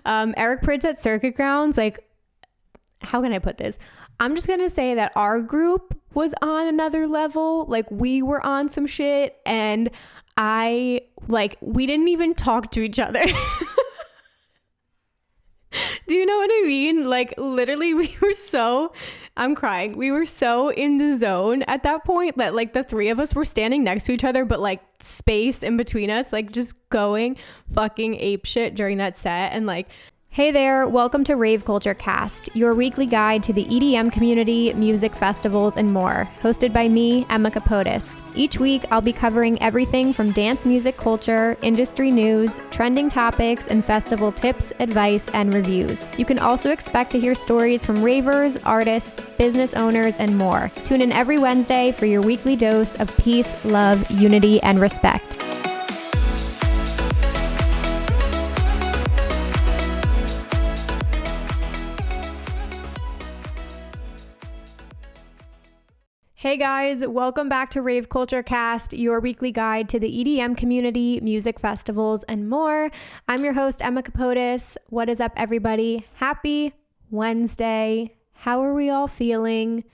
Eric Pridge at Circuit Grounds, like, how can I put this? I'm just going to say that our group was on another level. Like, we were on some shit, and we didn't even talk to each other. Do you know what I mean? Like, literally, I'm crying. We were so in the zone at that point that, like, the three of us were standing next to each other, but, like, space in between us, like, just going fucking apeshit during that set. And, like, hey there, welcome to Rave Culture Cast, your weekly guide to the EDM community, music festivals, and more, hosted by me, Emma Capotis. Each week, I'll be covering everything from dance music culture, industry news, trending topics, and festival tips, advice, and reviews. You can also expect to hear stories from ravers, artists, business owners, and more. Tune in every Wednesday for your weekly dose of peace, love, unity, and respect. Hey guys, welcome back to Rave Culture Cast, your weekly guide to the EDM community, music festivals, and more. I'm your host, Emma Capotis. What is up, everybody? Happy Wednesday. How are we all feeling?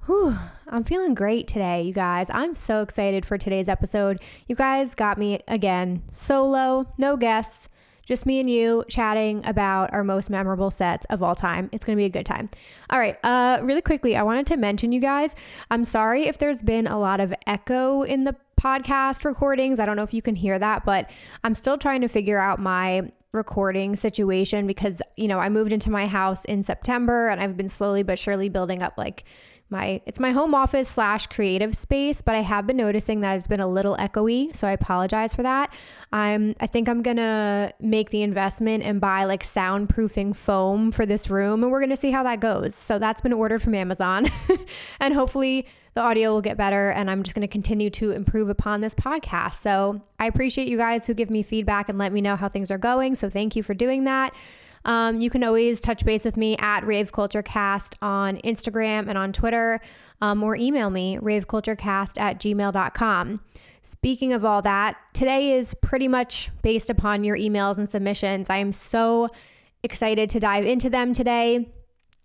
Whew, I'm feeling great today, you guys. I'm so excited for today's episode. You guys got me again, solo, no guests. Just me and you chatting about our most memorable sets of all time. It's going to be a good time. All right. Really quickly, I wanted to mention, you guys, I'm sorry if there's been a lot of echo in the podcast recordings. I don't know if you can hear that, but I'm still trying to figure out my recording situation because, you know, I moved into my house in September and I've been slowly but surely building up like it's my home office / creative space, but I have been noticing that it's been a little echoey, so I apologize for that. I think I'm gonna make the investment and buy like soundproofing foam for this room, and we're gonna see how that goes. So that's been ordered from Amazon, and hopefully the audio will get better, and I'm just gonna continue to improve upon this podcast. So I appreciate you guys who give me feedback and let me know how things are going, so thank you for doing that. You can always touch base with me at raveculturecast on Instagram and on Twitter, or email me, raveculturecast@gmail.com. Speaking of all that, today is pretty much based upon your emails and submissions. I am so excited to dive into them today.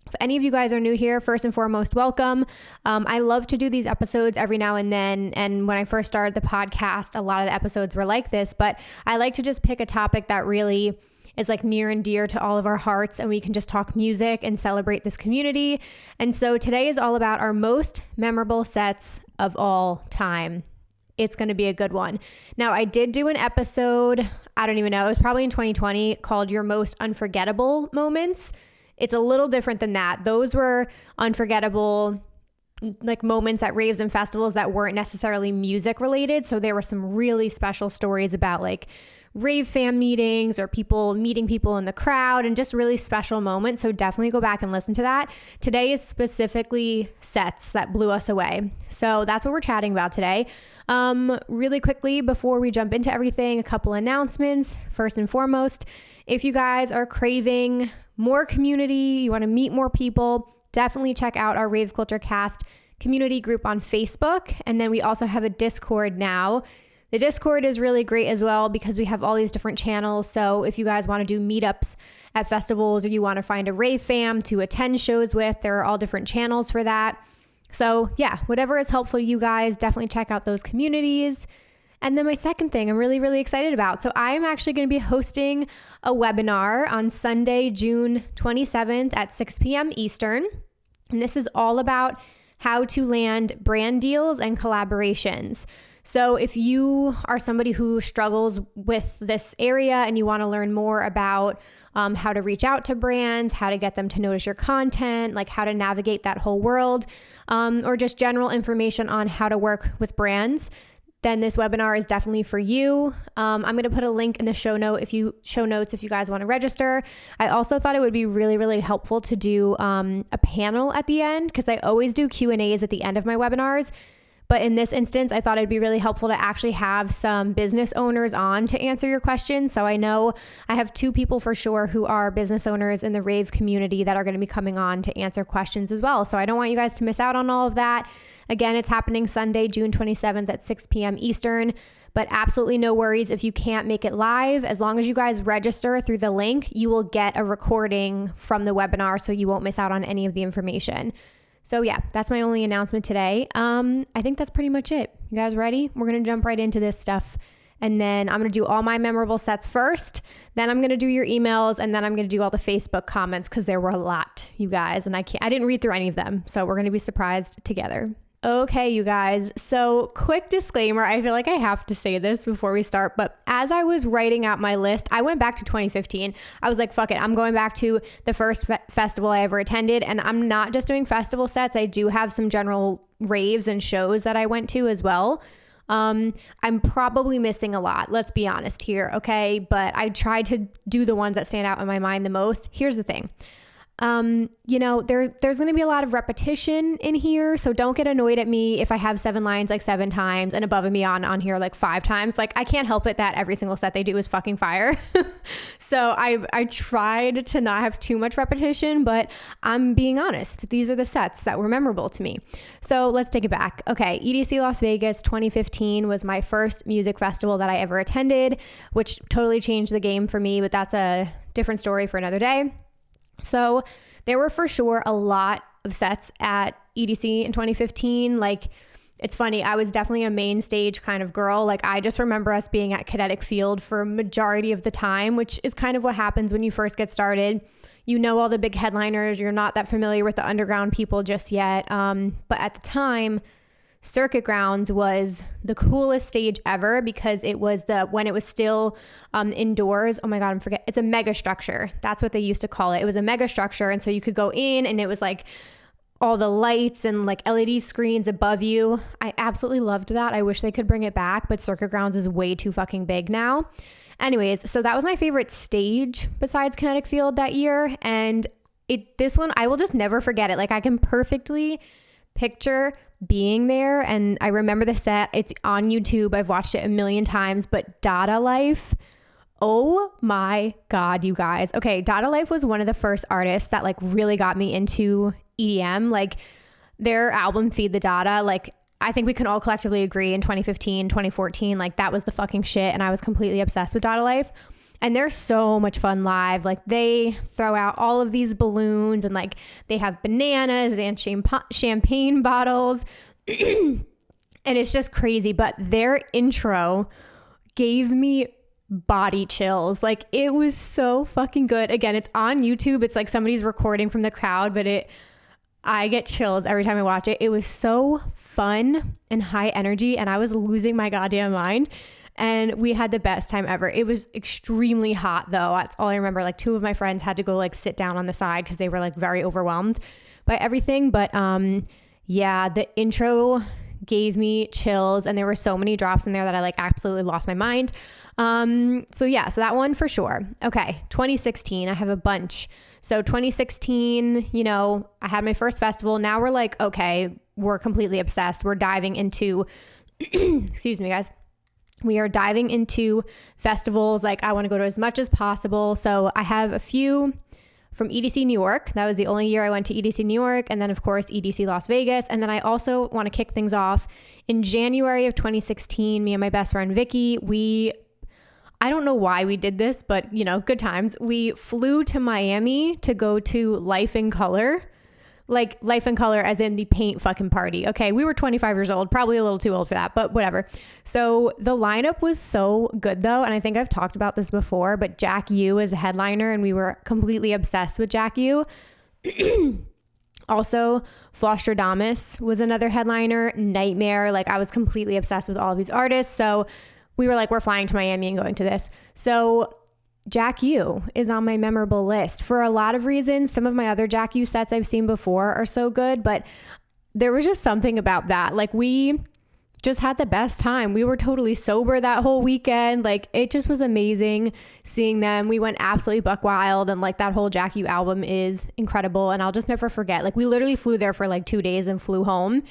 If any of you guys are new here, first and foremost, welcome. I love to do these episodes every now and then. And when I first started the podcast, a lot of the episodes were like this, but I like to just pick a topic that really is like near and dear to all of our hearts, and we can just talk music and celebrate this community. And so today is all about our most memorable sets of all time. It's going to be a good one. Now, I did do an episode, I don't even know, it was probably in 2020, called Your Most Unforgettable Moments. It's a little different than that. Those were unforgettable like moments at raves and festivals that weren't necessarily music related. So there were some really special stories about like rave fan meetings or people meeting people in the crowd and just really special moments. So definitely go back and listen to that. Today is specifically sets that blew us away. So that's what we're chatting about today. Really quickly, before we jump into everything, a couple announcements. First and foremost, if you guys are craving more community, you want to meet more people, definitely check out our Rave Culture Cast community group on Facebook. And then we also have a Discord now. The Discord is really great as well because we have all these different channels. So if you guys want to do meetups at festivals or you want to find a rave fam to attend shows with, there are all different channels for that. So yeah, whatever is helpful to you guys, definitely check out those communities. And then my second thing I'm really, really excited about. So I am actually going to be hosting a webinar on Sunday, June 27th at 6 p.m. Eastern. And this is all about how to land brand deals and collaborations. So if you are somebody who struggles with this area and you want to learn more about how to reach out to brands, how to get them to notice your content, like how to navigate that whole world, or just general information on how to work with brands, then this webinar is definitely for you. I'm going to put a link in the show notes if you guys want to register. I also thought it would be really, really helpful to do a panel at the end because I always do Q&As at the end of my webinars. But in this instance, I thought it'd be really helpful to actually have some business owners on to answer your questions. So I know I have 2 people for sure who are business owners in the rave community that are going to be coming on to answer questions as well. So I don't want you guys to miss out on all of that. Again, it's happening Sunday, June 27th at 6 p.m. Eastern. But absolutely no worries if you can't make it live. As long as you guys register through the link, you will get a recording from the webinar so you won't miss out on any of the information. So yeah, that's my only announcement today. I think that's pretty much it. You guys ready? We're going to jump right into this stuff. And then I'm going to do all my memorable sets first. Then I'm going to do your emails, and then I'm going to do all the Facebook comments because there were a lot, you guys, and I didn't read through any of them. So we're going to be surprised together. Okay, you guys. So quick disclaimer. I feel like I have to say this before we start, but as I was writing out my list, I went back to 2015. I was like, fuck it. I'm going back to the first festival I ever attended. And I'm not just doing festival sets. I do have some general raves and shows that I went to as well. I'm probably missing a lot. Let's be honest here. Okay. But I tried to do the ones that stand out in my mind the most. Here's the thing. There's going to be a lot of repetition in here. So don't get annoyed at me if I have 7 lines like 7 times and above and beyond on here like 5 times. Like I can't help it that every single set they do is fucking fire. So I tried to not have too much repetition, but I'm being honest. These are the sets that were memorable to me. So let's take it back. Okay. EDC Las Vegas 2015 was my first music festival that I ever attended, which totally changed the game for me, but that's a different story for another day. So there were for sure a lot of sets at EDC in 2015. Like, it's funny, I was definitely a main stage kind of girl. Like, I just remember us being at Kinetic Field for a majority of the time, which is kind of what happens when you first get started. You know all the big headliners. You're not that familiar with the underground people just yet. But at the time, Circuit Grounds was the coolest stage ever because it was when it was still indoors. Oh my God, it's a mega structure. That's what they used to call it. It was a mega structure. And so you could go in and it was like all the lights and like LED screens above you. I absolutely loved that. I wish they could bring it back, but Circuit Grounds is way too fucking big now. Anyways, so that was my favorite stage besides Kinetic Field that year. And this one, I will just never forget it. Like I can perfectly picture being there, and I remember the set. It's on YouTube. I've watched it a million times, but Dadalife, oh my God, you guys. Okay, Dadalife was one of the first artists that like really got me into EDM. Like their album Feed the Dada, like I think we can all collectively agree in 2015, 2014, like that was the fucking shit, and I was completely obsessed with Dadalife. And they're so much fun live. Like they throw out all of these balloons and like they have bananas and champagne bottles. And it's just crazy. But their intro gave me body chills. Like it was so fucking good. Again, it's on YouTube. It's like somebody's recording from the crowd, but I get chills every time I watch it. It was so fun and high energy, and I was losing my goddamn mind. And we had the best time ever. It was extremely hot though. That's all I remember. Like 2 of my friends had to go like sit down on the side because they were like very overwhelmed by everything. But yeah, the intro gave me chills, and there were so many drops in there that I like absolutely lost my mind. So that one for sure. Okay. 2016, I have a bunch. So 2016, I had my first festival. Now we're like, okay, we're completely obsessed. We're diving into, excuse me guys. We are diving into festivals. Like I want to go to as much as possible. So I have a few from EDC New York. That was the only year I went to EDC New York. And then of course, EDC Las Vegas. And then I also want to kick things off in January of 2016. Me and my best friend, Vicky, I don't know why we did this, but good times. We flew to Miami to go to Life in Color. Like Life in Color as in the paint fucking party. Okay, we were 25 years old, probably a little too old for that, but whatever. So the lineup was so good though, and I think I've talked about this before, but Jack U is a headliner, and we were completely obsessed with Jack U. Also, Flostradamus was another headliner, Nightmare. Like I was completely obsessed with all of these artists, so we were like, we're flying to Miami and going to this. So Jack U is on my memorable list for a lot of reasons. Some of my other Jack U sets I've seen before are so good, but there was just something about that. Like we just had the best time. We were totally sober that whole weekend. Like it just was amazing seeing them. We went absolutely buck wild, and like that whole Jack U album is incredible, and I'll just never forget. Like we literally flew there for like 2 days and flew home.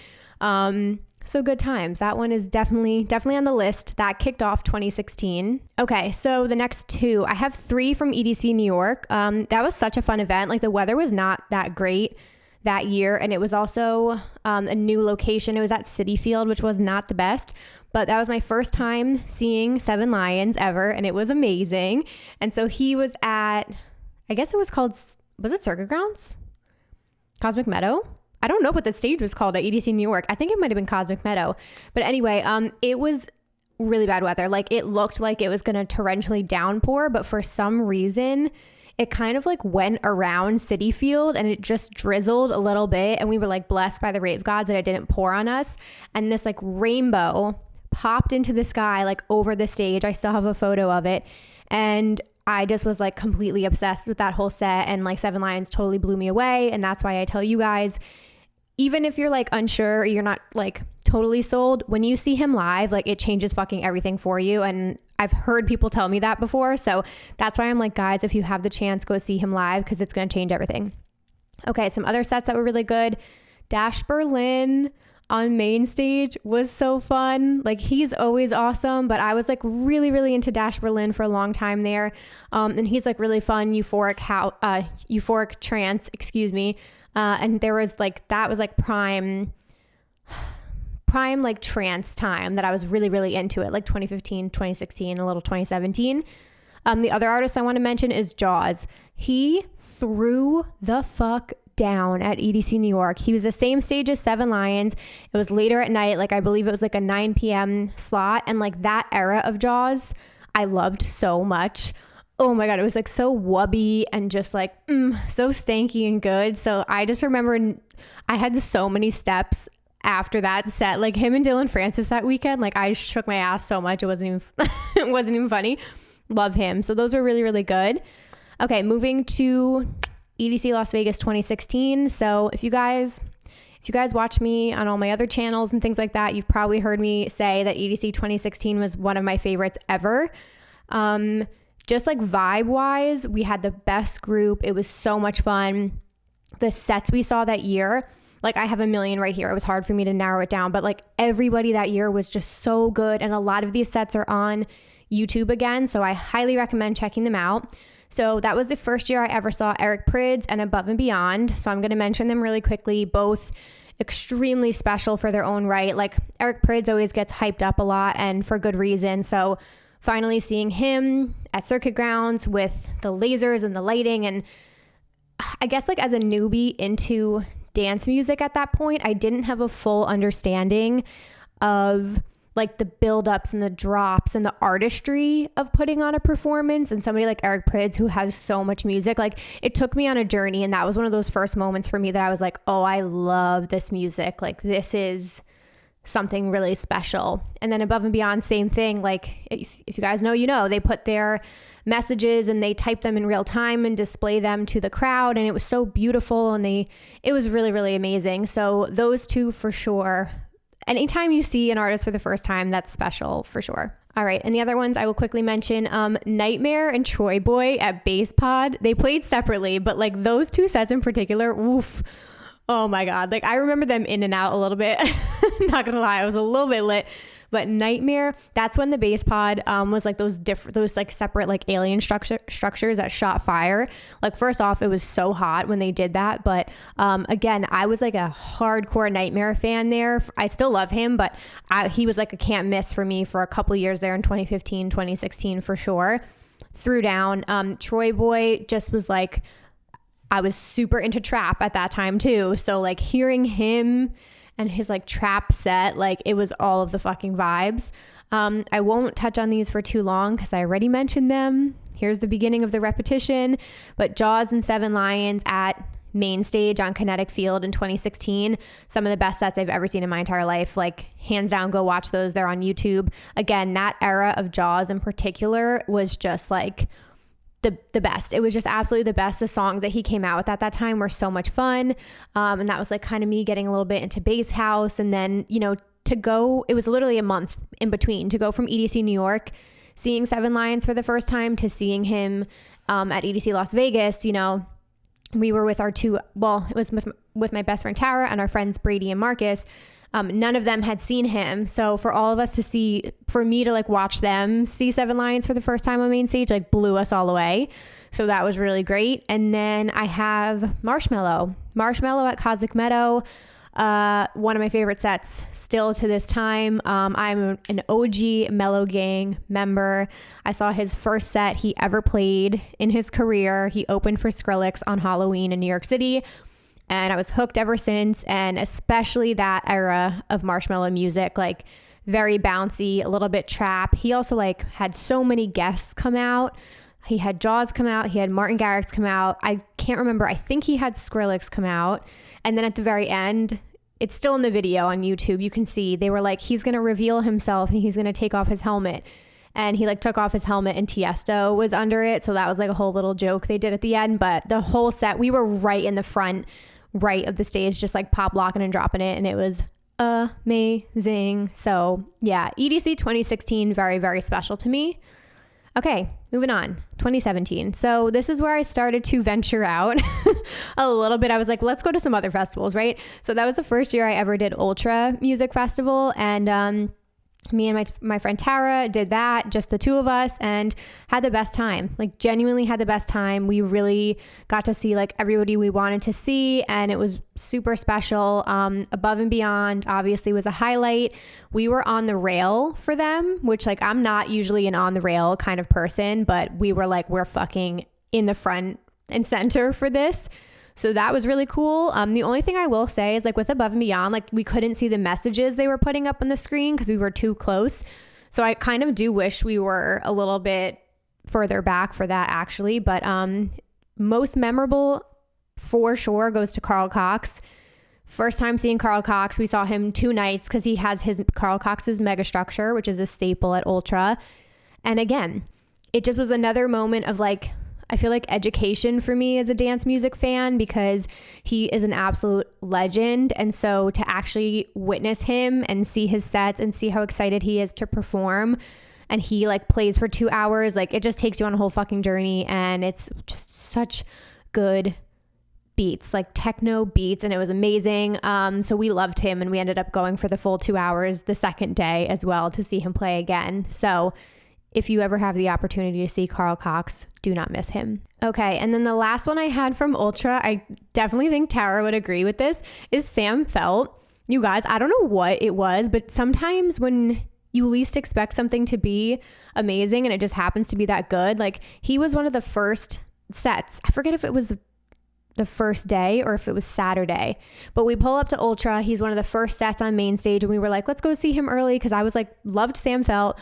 So good times. That one is definitely on the list. That kicked off 2016. Okay, so the next 2, I have 3 from EDC New York. That was such a fun event. Like the weather was not that great that year. And it was also a new location. It was at Citi Field, which was not the best, but that was my first time seeing Seven Lions ever. And it was amazing. And so he was at, I guess it was called, was it Circuit Grounds? Cosmic Meadow? I don't know what the stage was called at EDC New York. I think it might have been Cosmic Meadow. But anyway, it was really bad weather. Like it looked like it was going to torrentially downpour, but for some reason it kind of like went around Citi Field and it just drizzled a little bit. And we were like blessed by the rave gods that it didn't pour on us. And this like rainbow popped into the sky, like over the stage. I still have a photo of it. And I just was like completely obsessed with that whole set, and like Seven Lions totally blew me away. And that's why I tell you guys, even if you're like unsure or you're not like totally sold, when you see him live, like it changes fucking everything for you. And I've heard people tell me that before. So that's why I'm like, guys, if you have the chance, go see him live because it's going to change everything. Okay, some other sets that were really good. Dash Berlin on main stage was so fun. Like he's always awesome, but I was like really, really into Dash Berlin for a long time there. And he's like really fun, euphoric trance, excuse me. And there was like, that was like prime like trance time that I was really, really into it, like 2015, 2016, a little 2017. The other artist I want to mention is Jaws. He threw the fuck down at EDC New York. He was the same stage as Seven Lions. It was later at night. Like I believe it was like a 9 p.m. slot. And like that era of Jaws, I loved so much. Oh my God, it was like so wubby and just like so stanky and good. So I just remember I had so many steps after that set, like him and Dylan Francis that weekend. Like I shook my ass so much it wasn't even funny. Love him. So those were really, really good. Okay, moving to EDC Las Vegas 2016. So if you guys watch me on all my other channels and things like that, you've probably heard me say that EDC 2016 was one of my favorites ever. Just like vibe wise, we had the best group. It was so much fun. The sets we saw that year, like I have a million right here. It was hard for me to narrow it down, but like everybody that year was just so good. And a lot of these sets are on YouTube again. So I highly recommend checking them out. So that was the first year I ever saw Eric Prydz and Above and Beyond. So I'm going to mention them really quickly, both extremely special for their own right. Like Eric Prydz always gets hyped up a lot and for good reason. So finally seeing him at Circuit Grounds with the lasers and the lighting, and I guess like as a newbie into dance music at that point, I didn't have a full understanding of like the buildups and the drops and the artistry of putting on a performance. And somebody like Eric Prydz, who has so much music, like it took me on a journey. And that was one of those first moments for me that I was like, oh, I love this music. Like this is something really special. And then Above and Beyond, same thing. Like if you guys know, you know, they put their messages and they type them in real time and display them to the crowd. And it was so beautiful. And it was really, really amazing. So those two for sure. Anytime you see an artist for the first time, that's special for sure. All right. And the other ones I will quickly mention, Nightmare and Troy Boy at Bass Pod. They played separately, but like those two sets in particular, oof. Oh my God. Like I remember them in and out a little bit. Not gonna lie, I was a little bit lit. But Nightmare, that's when the Bass Pod was like those like separate like alien structures that shot fire. Like first off, it was so hot when they did that. But again, I was like a hardcore Nightmare fan there. I still love him, but he was like a can't miss for me for a couple years there in 2015, 2016 for sure. Threw down. Troy Boy just was like, I was super into trap at that time too. So like hearing him and his like trap set, like it was all of the fucking vibes. I won't touch on these for too long because I already mentioned them. Here's the beginning of the repetition. But Jaws and Seven Lions at main stage on Kinetic Field in 2016, some of the best sets I've ever seen in my entire life. Like hands down, go watch those. They're on YouTube. Again, that era of Jaws in particular was just like the best. It was just absolutely the best. The songs that he came out with at that time were so much fun. And that was like kind of me getting a little bit into bass house. And then, you know, it was literally a month in between to go from EDC New York, seeing Seven Lions for the first time, to seeing him at EDC Las Vegas. You know, we were with it was with my best friend Tara and our friends Brady and Marcus. None of them had seen him. So for all of us to see, for me to like watch them see Seven Lions for the first time on main stage, like blew us all away. So that was really great. And then I have Marshmallow at Cosmic Meadow. One of my favorite sets still to this time. I'm an OG Mellow Gang member. I saw his first set he ever played in his career. He opened for Skrillex on Halloween in New York City, and I was hooked ever since. And especially that era of Marshmallow music, like very bouncy, a little bit trap. He also like had so many guests come out. He had Jaws come out. He had Martin Garrix come out. I can't remember. I think he had Skrillex come out. And then at the very end, it's still in the video on YouTube, you can see they were like, he's going to reveal himself and he's going to take off his helmet. And he like took off his helmet and Tiesto was under it. So that was like a whole little joke they did at the end. But the whole set, we were right in the front right of the stage, just like pop locking and dropping it. And it was amazing. So yeah, EDC 2016, very, very special to me. Okay, moving on. 2017. So this is where I started to venture out a little bit. I was like, let's go to some other festivals, right? So that was the first year I ever did Ultra Music Festival. And me and my friend Tara did that, just the two of us, and had the best time. Like genuinely had the best time. We really got to see like everybody we wanted to see, and it was super special. Above and Beyond obviously was a highlight. We were on the rail for them, which like I'm not usually an on the rail kind of person, but we were like, we're fucking in the front and center for this. So that was really cool. The only thing I will say is like with Above and Beyond, like we couldn't see the messages they were putting up on the screen because we were too close. So I kind of do wish we were a little bit further back for that actually. But most memorable for sure goes to Carl Cox. First time seeing Carl Cox, we saw him 2 nights because he has his Carl Cox's Megastructure, which is a staple at Ultra. And again, it just was another moment of like, I feel like education for me as a dance music fan because he is an absolute legend. And so to actually witness him and see his sets and see how excited he is to perform, and he like plays for 2 hours, like it just takes you on a whole fucking journey. And it's just such good beats, like techno beats, and it was amazing. So we loved him, and we ended up going for the full 2 hours the second day as well to see him play again. So if you ever have the opportunity to see Carl Cox, do not miss him. Okay, and then the last one I had from Ultra, I definitely think Tara would agree with this, is Sam Felt. You guys, I don't know what it was, but sometimes when you least expect something to be amazing and it just happens to be that good, like he was one of the first sets. I forget if it was the first day or if it was Saturday, but we pull up to Ultra. He's one of the first sets on main stage, and we were like, let's go see him early because I was like, loved Sam Felt,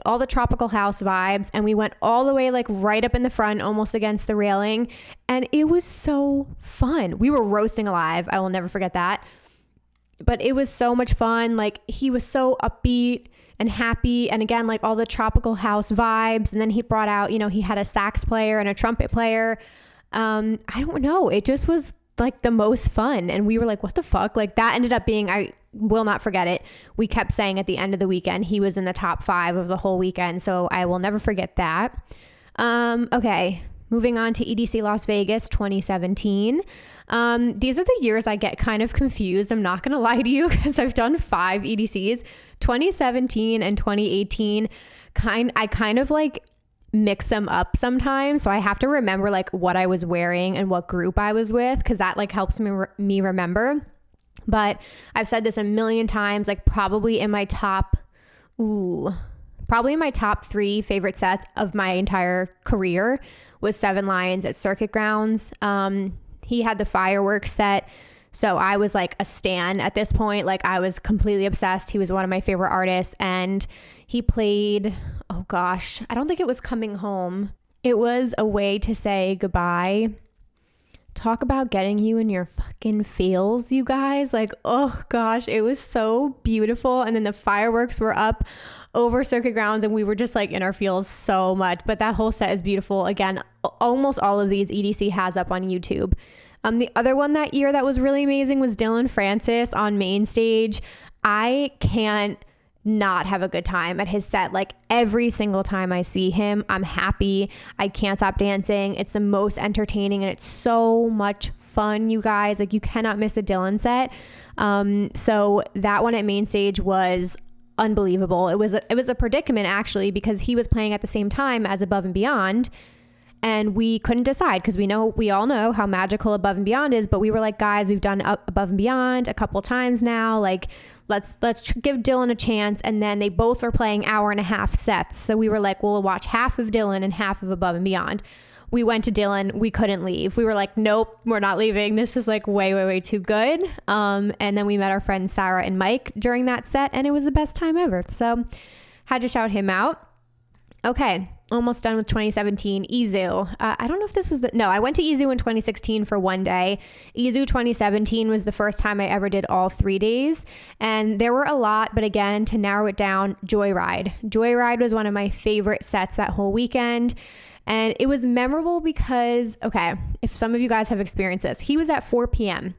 all the tropical house vibes, and we went all the way like right up in the front, almost against the railing, and it was so fun. We were roasting alive. I will never forget that. But it was so much fun. Like he was so upbeat and happy, and again, like all the tropical house vibes. And then he brought out, you know, he had a sax player and a trumpet player. I don't know, it just was like the most fun, and we were like, what the fuck? Like that ended up being, I will not forget it. We kept saying at the end of the weekend, he was in the top 5 of the whole weekend. So I will never forget that. Okay. Moving on to EDC Las Vegas 2017. These are the years I get kind of confused. I'm not going to lie to you because I've done 5 EDCs, 2017 and 2018. I kind of like mix them up sometimes. So I have to remember like what I was wearing and what group I was with, because that like helps me remember. But I've said this a million times, like probably in my top 3 favorite sets of my entire career was Seven Lions at Circuit Grounds. He had the fireworks set. So I was like a stan at this point. Like I was completely obsessed. He was one of my favorite artists, and he played, oh gosh, I don't think it was Coming Home. It was A Way to Say Goodbye. Talk about getting you in your fucking feels, you guys. Like, oh gosh, it was so beautiful. And then the fireworks were up over Circuit Grounds, and we were just like in our feels so much. But that whole set is beautiful. Again, almost all of these EDC has up on YouTube. The other one that year that was really amazing was Dylan Francis on main stage. I can't not have a good time at his set. Like every single time I see him, I'm happy. I can't stop dancing. It's the most entertaining and it's so much fun, you guys. Like you cannot miss a Dylan set. So that one at main stage was unbelievable. It was a predicament actually, because he was playing at the same time as Above and Beyond, and we couldn't decide because we all know how magical Above and Beyond is, but we were like, guys, we've done Above and Beyond a couple times now, like let's give Dylan a chance. And then they both were playing 1.5-hour sets, so we were like, we'll watch half of Dylan and half of Above and Beyond. We went to Dylan. We couldn't leave. We were like, nope, we're not leaving. This is like way too good. And then we met our friends Sarah and Mike during that set, and it was the best time ever. So had to shout him out. Okay, almost done with 2017. EZU. I don't know if this was I went to EZU in 2016 for one day. EZU 2017 was the first time I ever did all 3 days. And there were a lot, but again, to narrow it down, Joyride. Joyride was one of my favorite sets that whole weekend. And it was memorable because, okay, if some of you guys have experienced this, he was at 4 p.m.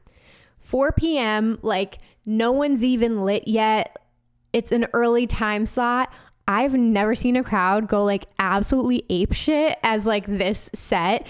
4 p.m., like no one's even lit yet. It's an early time slot. I've never seen a crowd go like absolutely apeshit as like this set.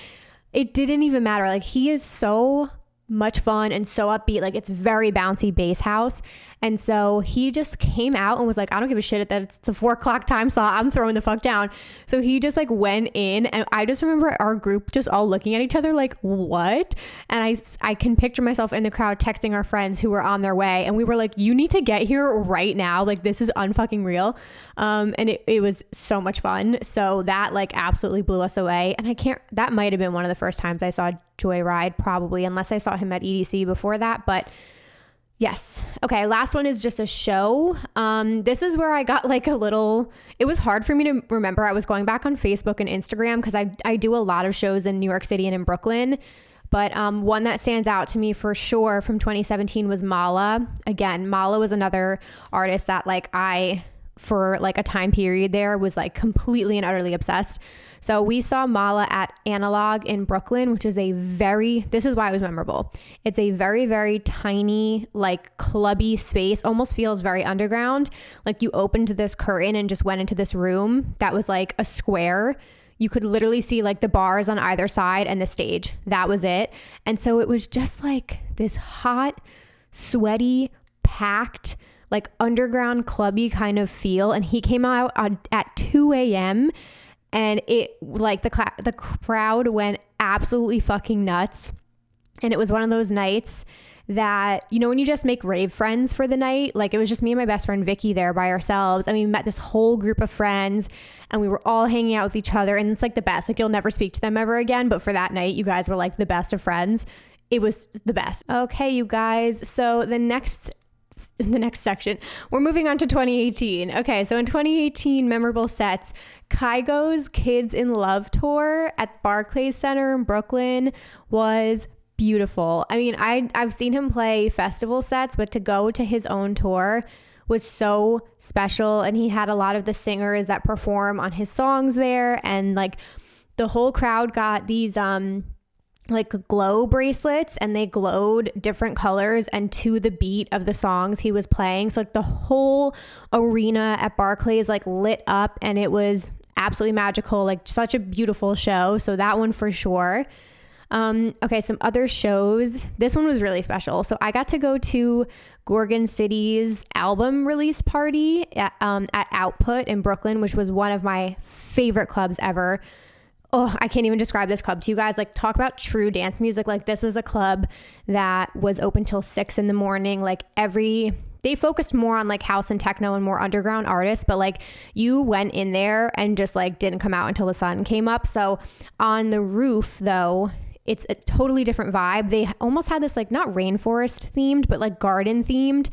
It didn't even matter. Like he is so much fun and so upbeat. Like it's very bouncy bass house. And so he just came out and was like, I don't give a shit that it's a 4 o'clock time slot. I'm throwing the fuck down. So he just like went in, and I just remember our group just all looking at each other like, what? And I can picture myself in the crowd texting our friends who were on their way, and we were like, you need to get here right now. Like this is unfucking real. And it was so much fun. So that like absolutely blew us away. And that might've been one of the first times I saw Joyride, probably, unless I saw him at EDC before that, but yes. Okay. Last one is just a show. This is where I got like it was hard for me to remember. I was going back on Facebook and Instagram because I do a lot of shows in New York City and in Brooklyn. But one that stands out to me for sure from 2017 was Mala. Again, Mala was another artist that like for like a time period there was like completely and utterly obsessed. So we saw Mala at Analog in Brooklyn, which is this is why it was memorable. It's a very, very tiny, like clubby space, almost feels very underground. Like you opened this curtain and just went into this room that was like a square. You could literally see like the bars on either side and the stage. That was it. And so it was just like this hot, sweaty, packed, like underground clubby kind of feel. And he came out at 2 a.m. and it like the crowd went absolutely fucking nuts. And it was one of those nights that, you know, when you just make rave friends for the night, like it was just me and my best friend Vicky there by ourselves, and we met this whole group of friends and we were all hanging out with each other, and it's like the best. Like you'll never speak to them ever again, but for that night you guys were like the best of friends. It was the best. Okay, you guys, so the next section, we're moving on to 2018. Okay, so in 2018, memorable sets, Kygo's Kids in Love tour at Barclays Center in Brooklyn was beautiful. I mean, I've seen him play festival sets, but to go to his own tour was so special. And he had a lot of the singers that perform on his songs there, and like the whole crowd got these like glow bracelets, and they glowed different colors and to the beat of the songs he was playing. So like the whole arena at Barclays like lit up, and it was absolutely magical. Like such a beautiful show. So that one for sure. Okay, some other shows. This one was really special. So I got to go to Gorgon City's album release party at Output in Brooklyn, which was one of my favorite clubs ever. Oh, I can't even describe this club to you guys. Like, talk about true dance music. Like, this was a club that was open till 6 a.m. Like they focused more on like house and techno and more underground artists, but like you went in there and just like didn't come out until the sun came up. So on the roof though, it's a totally different vibe. They almost had this like not rainforest themed, but like garden themed.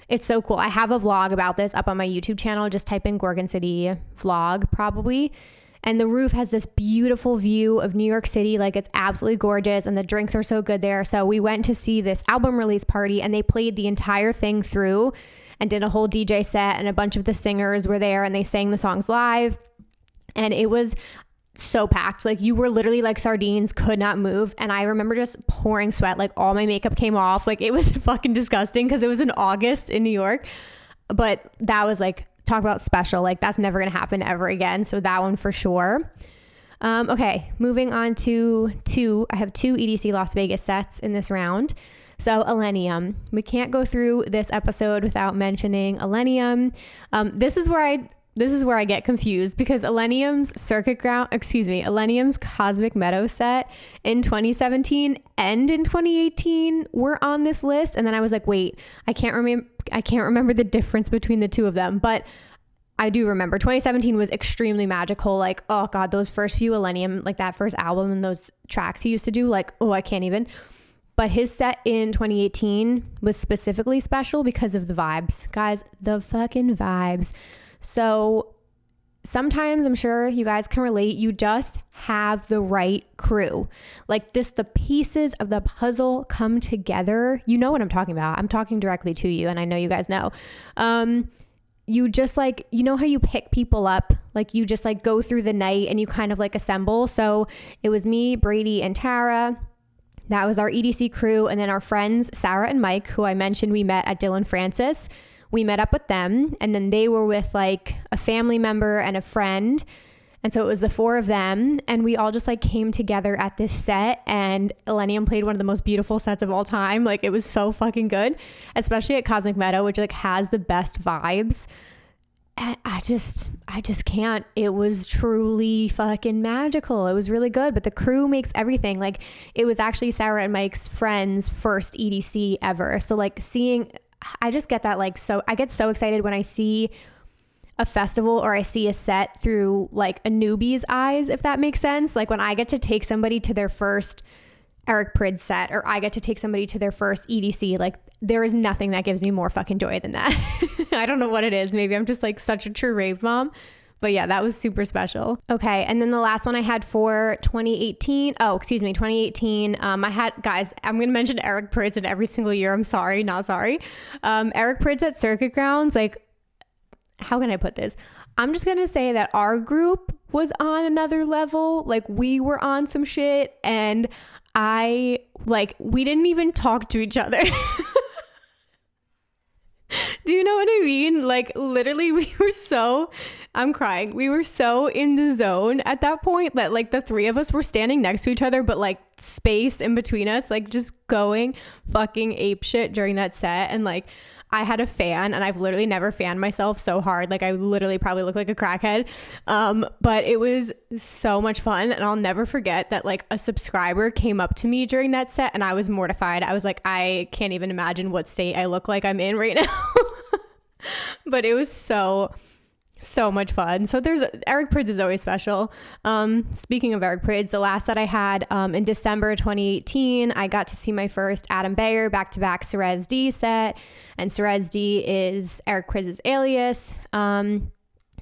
It's so cool. I have a vlog about this up on my YouTube channel. Just type in Gorgon City vlog probably. And the roof has this beautiful view of New York City. Like it's absolutely gorgeous, and the drinks are so good there. So we went to see this album release party, and they played the entire thing through and did a whole DJ set, and a bunch of the singers were there and they sang the songs live. And it was so packed. Like you were literally like sardines, could not move. And I remember just pouring sweat. Like all my makeup came off. Like it was fucking disgusting because it was in August in New York. But that was like, talk about special. Like that's never going to happen ever again. So that one for sure. Okay, moving on to I have two EDC Las Vegas sets in this round. So Elenium, we can't go through this episode without mentioning Elenium. This is where I get confused because Elenium's Cosmic Meadow set in 2017 and in 2018 were on this list. And then I was like, wait, I can't remember the difference between the two of them, but I do remember 2017 was extremely magical. Like, oh God, those first few Elenium, like that first album and those tracks he used to do, like, oh, I can't even. But his set in 2018 was specifically special because of the vibes. Guys, the fucking vibes. So sometimes I'm sure you guys can relate. You just have the right crew. Like this, the pieces of the puzzle come together. You know what I'm talking about. I'm talking directly to you and I know you guys know. You just like, you know how you pick people up, like you just like go through the night and you kind of like assemble. So it was me, Brady, and Tara. That was our EDC crew. And then our friends, Sarah and Mike, who I mentioned we met at Dylan Francis. We met up with them and then they were with like a family member and a friend. And so it was the four of them and we all just like came together at this set and Elenium played one of the most beautiful sets of all time. Like it was so fucking good, especially at Cosmic Meadow, which like has the best vibes. And I just can't. It was truly fucking magical. It was really good, but the crew makes everything. Like it was actually Sarah and Mike's friend's first EDC ever. So like I just get that like, so I get so excited when I see a festival or I see a set through like a newbie's eyes, if that makes sense. Like when I get to take somebody to their first Eric Prydz set or I get to take somebody to their first EDC, like there is nothing that gives me more fucking joy than that. I don't know what it is. Maybe I'm just like such a true rave mom. But yeah, that was super special. Okay, and then the last one I had for 2018. I had, guys, I'm going to mention Eric Prydz in every single year. I'm sorry, not sorry. Eric Prydz at Circuit Grounds, like, how can I put this? I'm just going to say that our group was on another level. Like we were on some shit and we didn't even talk to each other. Do you know what I mean? Like literally I'm crying. We were so in the zone at that point that like the three of us were standing next to each other, but like space in between us, like just going fucking ape shit during that set. And like, I had a fan and I've literally never fanned myself so hard. Like I literally probably look like a crackhead. But it was so much fun. And I'll never forget that like a subscriber came up to me during that set and I was mortified. I was like, I can't even imagine what state I look like I'm in right now. But it was so much fun. So Eric Prydz is always special. Speaking of Eric Prydz, the last that I had in December 2018, I got to see my first Adam Beyer back-to-back Cerez D set. And Cerez D is Eric Prydz's alias.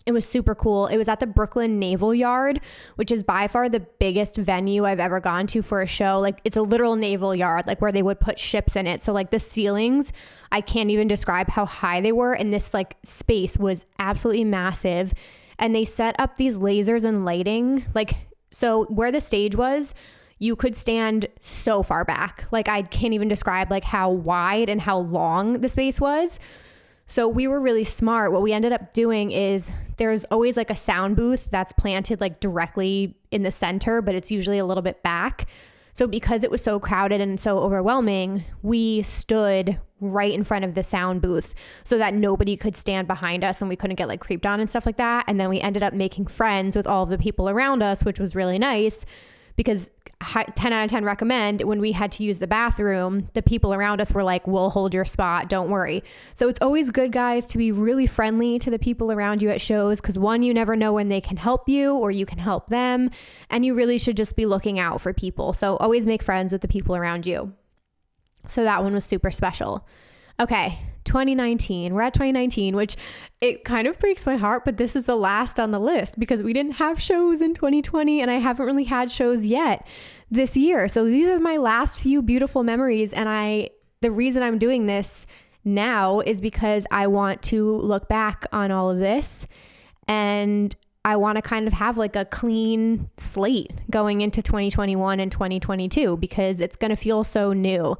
It was super cool. It was at the Brooklyn Naval Yard, which is by far the biggest venue I've ever gone to for a show. Like it's a literal naval yard, like where they would put ships in it. So like the ceilings, I can't even describe how high they were. And this like space was absolutely massive. And they set up these lasers and lighting. Like, so where the stage was, you could stand so far back. Like I can't even describe like how wide and how long the space was. So we were really smart. What we ended up doing is there's always like a sound booth that's planted like directly in the center, but it's usually a little bit back. So because it was so crowded and so overwhelming, we stood right in front of the sound booth so that nobody could stand behind us and we couldn't get like creeped on and stuff like that. And then we ended up making friends with all of the people around us, which was really nice because 10 out of 10 recommend. When we had to use the bathroom, the people around us were like, we'll hold your spot, don't worry. So it's always good, guys, to be really friendly to the people around you at shows because one, you never know when they can help you or you can help them, and you really should just be looking out for people. So always make friends with the people around you. So that one was super special. Okay, 2019. We're at 2019, which it kind of breaks my heart, but this is the last on the list because we didn't have shows in 2020 and I haven't really had shows yet this year. So these are my last few beautiful memories. And the reason I'm doing this now is because I want to look back on all of this and I want to kind of have like a clean slate going into 2021 and 2022 because it's going to feel so new.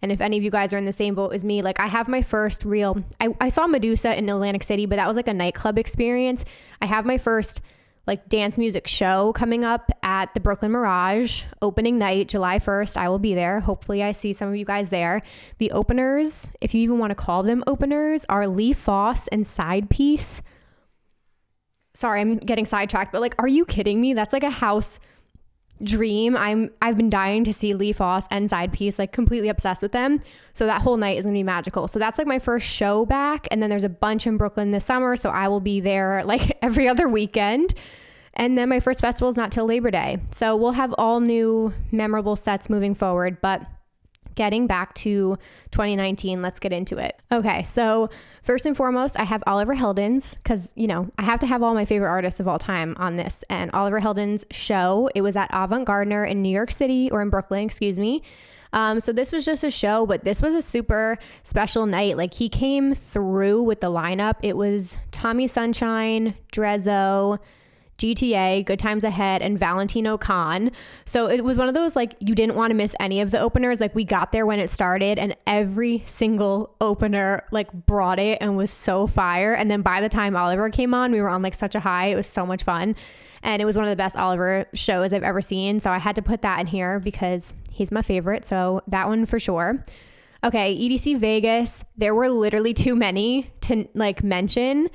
And if any of you guys are in the same boat as me, like I have my first real, I saw Medusa in Atlantic City, but that was like a nightclub experience. I have my first like dance music show coming up at the Brooklyn Mirage, opening night, July 1st. I will be there. Hopefully I see some of you guys there. The openers, if you even want to call them openers, are Lee Foss and Side Piece. Sorry, I'm getting sidetracked, but like, are you kidding me? That's like a house dream. I've been dying to see Lee Foss and Side Piece, like completely obsessed with them. So that whole night is gonna be magical. So that's like my first show back. And then there's a bunch in Brooklyn this summer. So I will be there like every other weekend. And then my first festival is not till Labor Day. So we'll have all new memorable sets moving forward, but getting back to 2019, let's get into it. Okay, so first and foremost, I have Oliver Hilden's, because, you know, I have to have all my favorite artists of all time on this. And Oliver Hilden's show, it was at Avant Gardner in New York City, or in Brooklyn, excuse me. So this was just a show, but this was a super special night. Like he came through with the lineup. It was Tommy Sunshine, Drezzo, GTA, Good Times Ahead, and Valentino Khan. So it was one of those, like, you didn't want to miss any of the openers. Like, we got there when it started, and every single opener, like, brought it and was so fire. And then by the time Oliver came on, we were on, like, such a high. It was so much fun. And it was one of the best Oliver shows I've ever seen. So I had to put that in here because he's my favorite. So that one for sure. Okay, EDC Vegas. There were literally too many to, like, mention.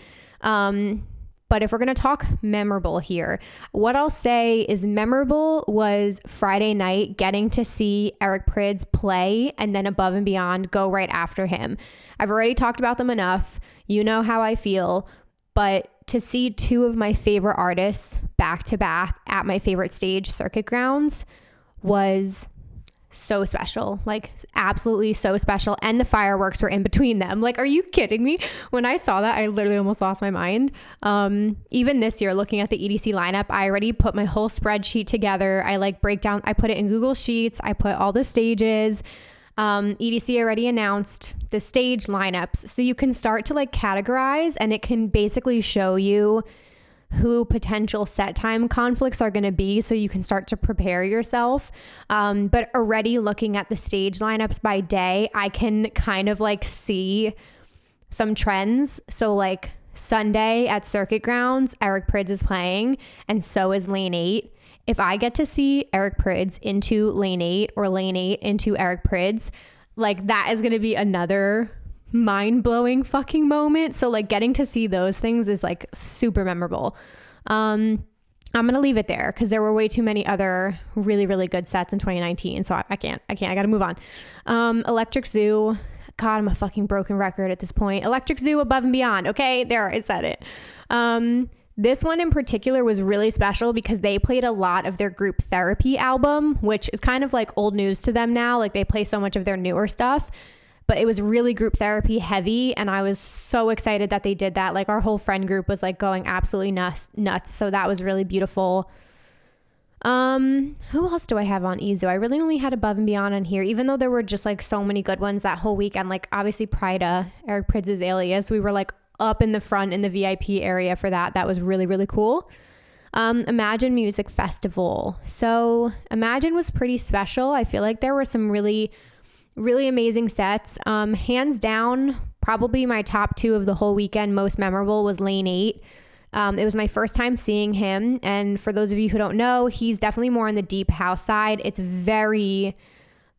But if we're going to talk memorable here, what I'll say is memorable was Friday night getting to see Eric Prydz play and then Above and Beyond go right after him. I've already talked about them enough. You know how I feel. But to see two of my favorite artists back to back at my favorite stage, Circuit Grounds, was so special, like absolutely so special. And the fireworks were in between them. Like, are you kidding me? When I saw that, I literally almost lost my mind. Even this year, looking at the EDC lineup, I already put my whole spreadsheet together. I like break down, I put it in Google Sheets. I put all the stages. EDC already announced the stage lineups. So you can start to like categorize, and it can basically show you who potential set time conflicts are going to be, so you can start to prepare yourself. But already looking at the stage lineups by day, I can kind of like see some trends. So like Sunday at Circuit Grounds, Eric Prydz is playing, and so is Lane 8. If I get to see Eric Prydz into Lane 8 or Lane 8 into Eric Prydz, like that is going to be another mind-blowing fucking moment. So like getting to see those things is like super memorable. I'm gonna leave it there because there were way too many other really, really good sets in 2019. So I can't, I gotta move on. Electric Zoo. God, I'm a fucking broken record at this point. Electric Zoo, Above and Beyond. Okay, there, I said it. This one in particular was really special because they played a lot of their Group Therapy album, which is kind of like old news to them now. Like they play so much of their newer stuff. But it was really Group Therapy heavy, and I was so excited that they did that. Like our whole friend group was like going absolutely nuts. So that was really beautiful. Who else do I have on EZU? I really only had Above and Beyond on here, even though there were just like so many good ones that whole weekend. Like obviously Prida, Eric Prydz's Alias. We were like up in the front in the VIP area for that. That was really, really cool. Imagine Music Festival. So Imagine was pretty special. I feel like there were some really amazing sets. Hands down, probably my top two of the whole weekend, most memorable was Lane 8. It was my first time seeing him. And for those of you who don't know, he's definitely more on the deep house side. It's very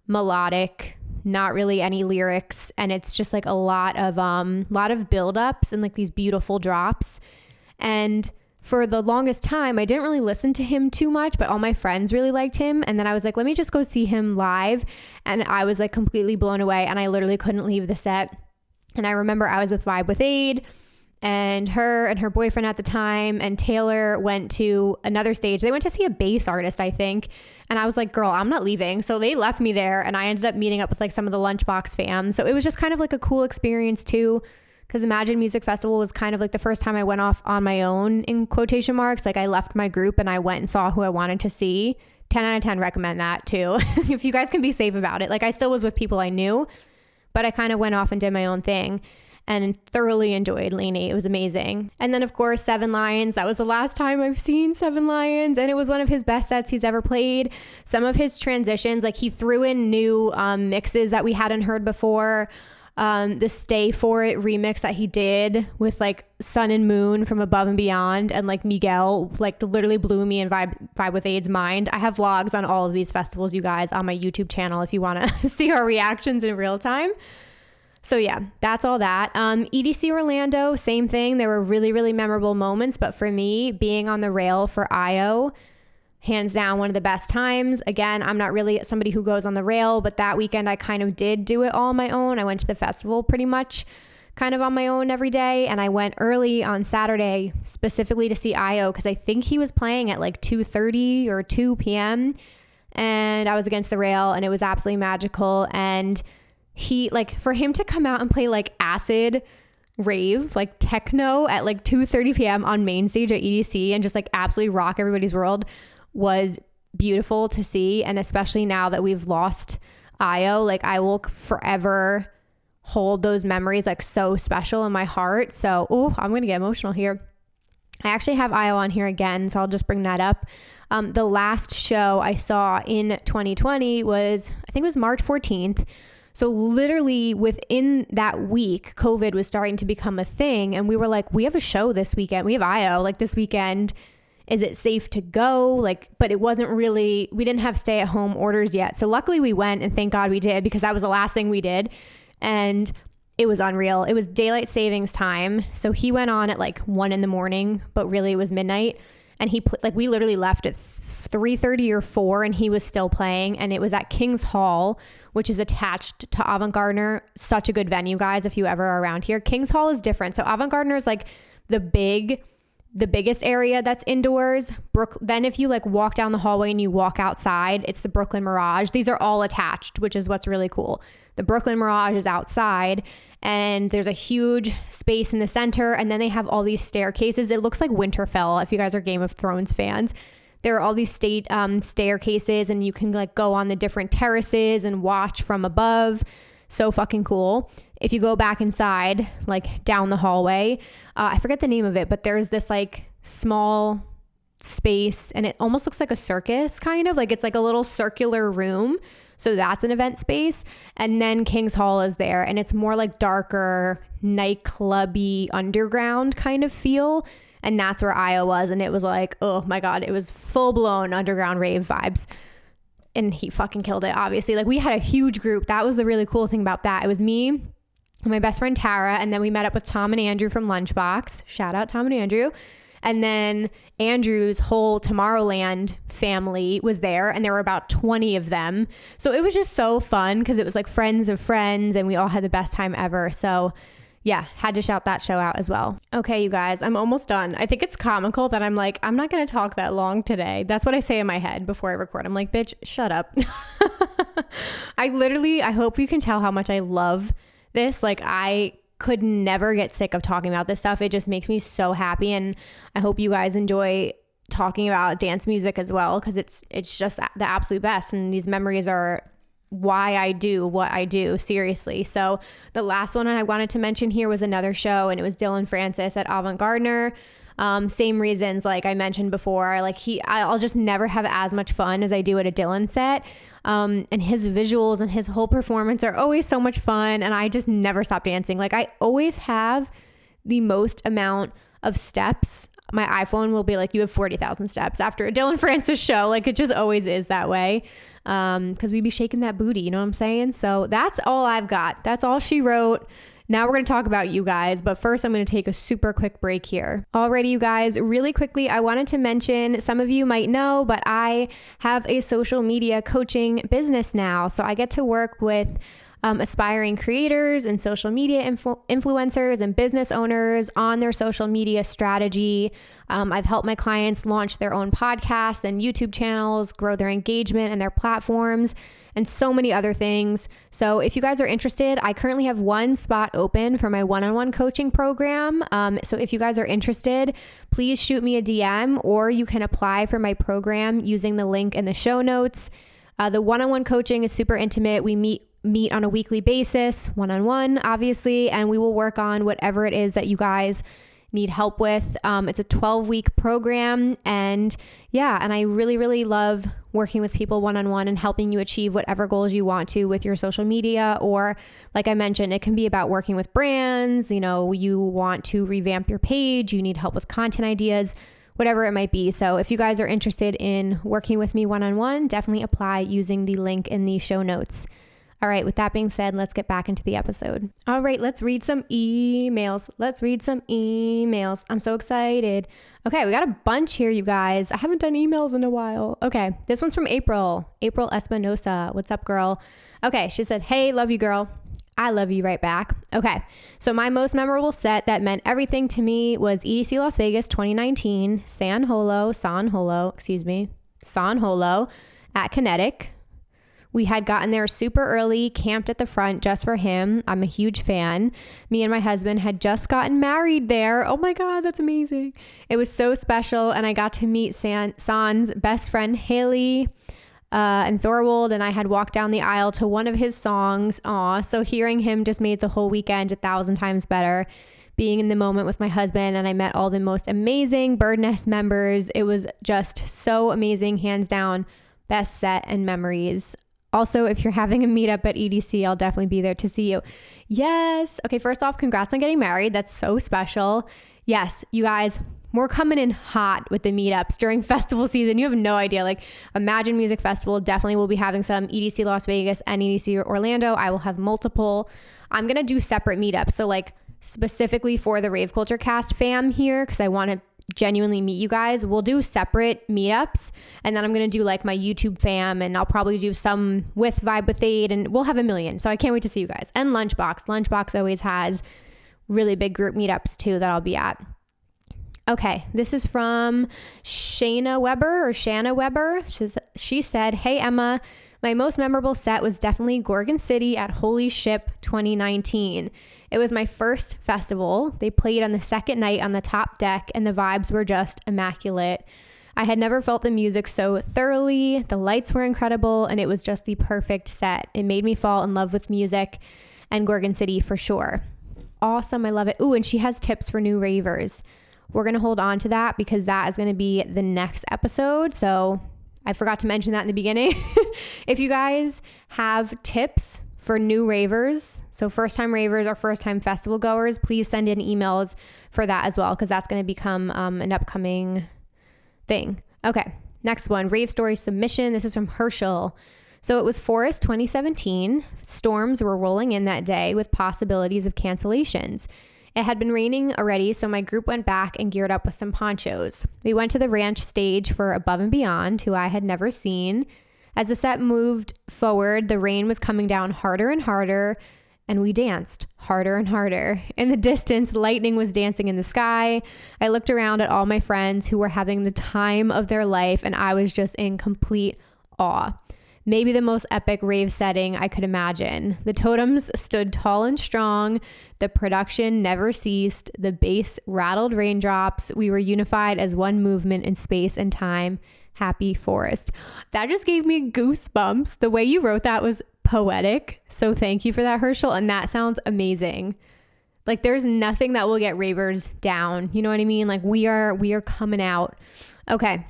melodic, not really any lyrics. And it's just like a lot of buildups and like these beautiful drops. And for the longest time, I didn't really listen to him too much, but all my friends really liked him. And then I was like, let me just go see him live. And I was like completely blown away, and I literally couldn't leave the set. And I remember I was with Vibe with Aid, and her boyfriend at the time, and Taylor went to another stage. They went to see a bass artist, I think. And I was like, girl, I'm not leaving. So they left me there, and I ended up meeting up with like some of the Lunchbox fams. So it was just kind of like a cool experience too. Because Imagine Music Festival was kind of like the first time I went off on my own, in quotation marks. Like I left my group and I went and saw who I wanted to see. 10 out of 10 recommend that too. If you guys can be safe about it. Like I still was with people I knew, but I kind of went off and did my own thing. and thoroughly enjoyed Lainey. It was amazing. And then of course, Seven Lions. That was the last time I've seen Seven Lions, and it was one of his best sets he's ever played. Some of his transitions, like he threw in new mixes that we hadn't heard before. The Stay For It remix that he did with like Sun and Moon from Above and Beyond and like Miguel, like literally blew me and Vibe with AIDS mind. I have vlogs on all of these festivals, you guys, on my YouTube channel if you want to see our reactions in real time. So yeah, that's all that. EDC Orlando, same thing. There were really, really memorable moments, but for me, being on the rail for IO, hands down, one of the best times. Again, I'm not really somebody who goes on the rail, but that weekend I kind of did do it all on my own. I went to the festival pretty much kind of on my own every day, and I went early on Saturday specifically to see IO because I think he was playing at like 2:30 or 2 p.m. and I was against the rail, and it was absolutely magical. And he, like, for him to come out and play like acid rave, like techno at like 2:30 p.m. on main stage at EDC and just like absolutely rock everybody's world was beautiful to see. And especially now that we've lost IO, like I will forever hold those memories like so special in my heart. So, I'm going to get emotional here. I actually have IO on here again, so I'll just bring that up. The last show I saw in 2020 was, I think it was March 14th. So literally within that week, COVID was starting to become a thing. And we were like, we have a show this weekend. We have IO like this weekend. Is it safe to go? Like, but it wasn't really, we didn't have stay at home orders yet. So luckily we went, and thank God we did, because that was the last thing we did. And it was unreal. It was daylight savings time. So he went on at like 1 a.m, but really it was midnight. And he like, we literally left at 3:30 or 4, and he was still playing. And it was at King's Hall, which is attached to Avant Gardner. Such a good venue, guys, if you ever are around here. King's Hall is different. So Avant Gardner is like the biggest area that's indoors. Then if you like walk down the hallway and you walk outside, it's the Brooklyn Mirage. These are all attached, which is what's really cool. The Brooklyn Mirage is outside, and there's a huge space in the center, and then they have all these staircases. It looks like Winterfell if you guys are Game of Thrones fans. There are all these staircases, and you can like go on the different terraces and watch from above. So fucking cool. If you go back inside, like down the hallway, I forget the name of it, but there's this like small space, and it almost looks like a circus, kind of like it's like a little circular room. So that's an event space. And then King's Hall is there, and it's more like darker, nightclubby, underground kind of feel. And that's where IO was. And it was like, oh my God, it was full blown underground rave vibes. And he fucking killed it, obviously. Like we had a huge group. That was the really cool thing about that. It was me and my best friend Tara, and then we met up with Tom and Andrew from Lunchbox. Shout out Tom and Andrew. And then Andrew's whole Tomorrowland family was there, and there were about 20 of them. So it was just so fun because it was like friends of friends, and we all had the best time ever. So yeah, had to shout that show out as well. Okay, you guys, I'm almost done. I think it's comical that I'm like, I'm not going to talk that long today. That's what I say in my head before I record. I'm like, bitch, shut up. I hope you can tell how much I love this. Like I could never get sick of talking about this stuff. It just makes me so happy. And I hope you guys enjoy talking about dance music as well, because it's just the absolute best. And these memories are why I do what I do, seriously. So the last one I wanted to mention here was another show, and it was Dylan Francis at Avant Gardner. Same reasons like I mentioned before. Like I'll just never have as much fun as I do at a Dylan set. And his visuals and his whole performance are always so much fun, and I just never stop dancing. Like I always have the most amount of steps. My iPhone will be like, you have 40,000 steps after a Dylan Francis show. Like it just always is that way. Cause we be shaking that booty, you know what I'm saying? So that's all I've got. That's all she wrote. Now we're going to talk about you guys, but first I'm going to take a super quick break here. Alrighty, you guys, really quickly, I wanted to mention, some of you might know, but I have a social media coaching business now. So I get to work with aspiring creators and social media influencers and business owners on their social media strategy. I've helped my clients launch their own podcasts and YouTube channels, grow their engagement and their platforms, and so many other things. So if you guys are interested, I currently have one spot open for my one-on-one coaching program. So if you guys are interested, please shoot me a DM, or you can apply for my program using the link in the show notes. The one-on-one coaching is super intimate. We meet meet on a weekly basis, one-on-one, obviously, and we will work on whatever it is that you guys need help with. It's a 12-week program, and I really, really love working with people one-on-one and helping you achieve whatever goals you want to with your social media, or like I mentioned, it can be about working with brands. You want to revamp your page, you need help with content ideas, whatever it might be. So if you guys are interested in working with me one-on-one, definitely apply using the link in the show notes. All right, with that being said, let's get back into the episode. All right, let's read some emails. I'm so excited. Okay, we got a bunch here, you guys. I haven't done emails in a while. Okay, this one's from April Espinosa. What's up, girl? Okay, she said, hey, love you, girl. I love you right back. Okay, so my most memorable set that meant everything to me was Edc Las Vegas 2019, San Holo at Kinetic. We had gotten there super early, camped at the front just for him. I'm a huge fan. Me and my husband had just gotten married there. Oh my God, that's amazing. It was so special, and I got to meet San's best friend, Haley, and Thorwald, and I had walked down the aisle to one of his songs. So hearing him just made the whole weekend 1,000 times better. Being in the moment with my husband, and I met all the most amazing Bird Nest members. It was just so amazing, hands down, best set and memories. Also, if you're having a meetup at EDC, I'll definitely be there to see you. Yes. Okay, first off, congrats on getting married. That's so special. Yes, you guys, we're coming in hot with the meetups during festival season. You have no idea. Like Imagine Music Festival, definitely will be having some. EDC Las Vegas and EDC Orlando, I will have multiple. I'm going to do separate meetups. So like specifically for the Rave Culture Cast fam here, because I want to genuinely meet you guys, we'll do separate meetups, and then I'm gonna do like my YouTube fam, and I'll probably do some with Vibe with Aid, and we'll have a million. So I can't wait to see you guys. And Lunchbox always has really big group meetups too that I'll be at. Okay, this is from Shanna Weber. She said, hey Emma, my most memorable set was definitely Gorgon City at Holy Ship 2019. It was my first festival. They played on the second night on the top deck, and the vibes were just immaculate. I had never felt the music so thoroughly. The lights were incredible, and it was just the perfect set. It made me fall in love with music and Gorgon City for sure. Awesome. I love it. Ooh, and she has tips for new ravers. We're going to hold on to that because that is going to be the next episode. So I forgot to mention that in the beginning. If you guys have tips for new ravers, so first time ravers or first time festival goers, please send in emails for that as well, because that's going to become an upcoming thing. Okay, next one, rave story submission. This is from Herschel. So it was Forest 2017. Storms were rolling in that day with possibilities of cancellations. It had been raining already, so my group went back and geared up with some ponchos. We went to the ranch stage for Above and Beyond, who I had never seen. As the set moved forward, the rain was coming down harder and harder, and we danced harder and harder. In the distance, lightning was dancing in the sky. I looked around at all my friends who were having the time of their life, and I was just in complete awe. Maybe the most epic rave setting I could imagine. The totems stood tall and strong. The production never ceased. The bass rattled raindrops. We were unified as one movement in space and time. Happy Forest. That just gave me goosebumps. The way you wrote that was poetic. So thank you for that, Herschel. And that sounds amazing. Like there's nothing that will get ravers down. You know what I mean? Like we are coming out. Okay.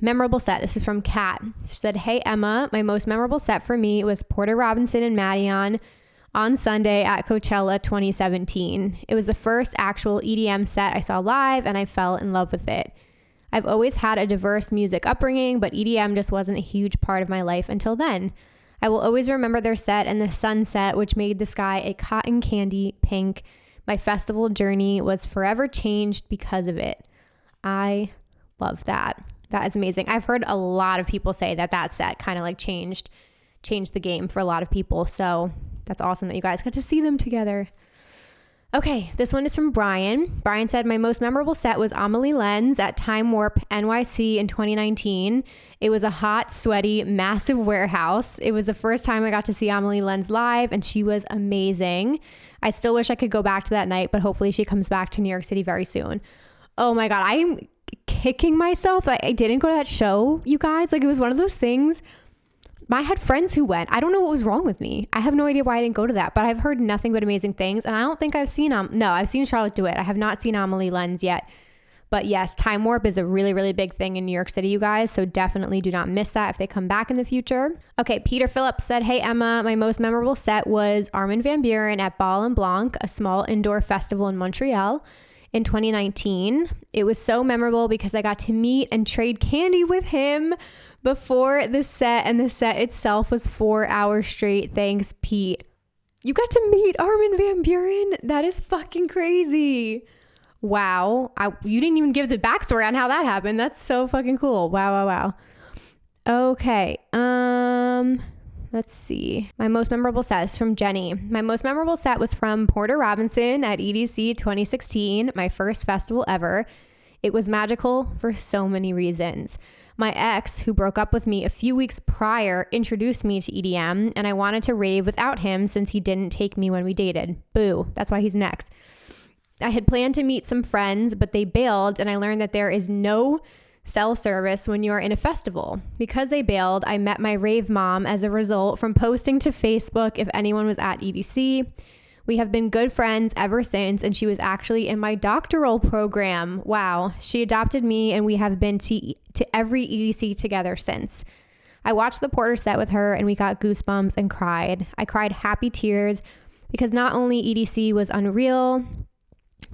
Memorable set. This is from Kat. She said, hey Emma, my most memorable set for me was Porter Robinson and Maddie on Sunday at Coachella 2017. It was the first actual EDM set I saw live, and I fell in love with it. I've always had a diverse music upbringing, but EDM just wasn't a huge part of my life until then. I will always remember their set and the sunset, which made the sky a cotton candy pink. My festival journey was forever changed because of it. I love that. That is amazing. I've heard a lot of people say that set kind of like changed the game for a lot of people. So that's awesome that you guys got to see them together. Okay, this one is from Brian. Brian said, my most memorable set was Amelie Lenz at Time Warp NYC in 2019. It was a hot, sweaty, massive warehouse. It was the first time I got to see Amelie Lenz live, and she was amazing. I still wish I could go back to that night, but hopefully she comes back to New York City very soon. Oh my God, I'm kicking myself. I didn't go to that show, you guys. Like it was one of those things. I had friends who went. I don't know what was wrong with me. I have no idea why I didn't go to that, but I've heard nothing but amazing things. And I don't think I've seen, I've seen Charlotte do it. I have not seen Amelie Lenz yet. But yes, Time Warp is a really, really big thing in New York City, you guys. So definitely do not miss that if they come back in the future. Okay, Peter Phillips said, hey, Emma, my most memorable set was Armin van Buuren at Bal and Blanc, a small indoor festival in Montreal in 2019. It was so memorable because I got to meet and trade candy with him before the set, and the set itself was 4 hours straight. Thanks, Pete. You got to meet Armin van Buuren? That is fucking crazy. Wow. You didn't even give the backstory on how that happened. That's so fucking cool. Wow. Okay. Let's see. My most memorable set is from Jenny. My most memorable set was from Porter Robinson at EDC 2016, my first festival ever. It was magical for so many reasons. My ex, who broke up with me a few weeks prior, introduced me to EDM, and I wanted to rave without him since he didn't take me when we dated. Boo. That's why he's next. I had planned to meet some friends, but they bailed, and I learned that there is no cell service when you are in a festival. Because they bailed, I met my rave mom as a result from posting to Facebook if anyone was at EDC. We have been good friends ever since, and she was actually in my doctoral program. Wow. She adopted me, and we have been to every EDC together since. I watched the Porter set with her, and we got goosebumps and cried. I cried happy tears because not only EDC was unreal,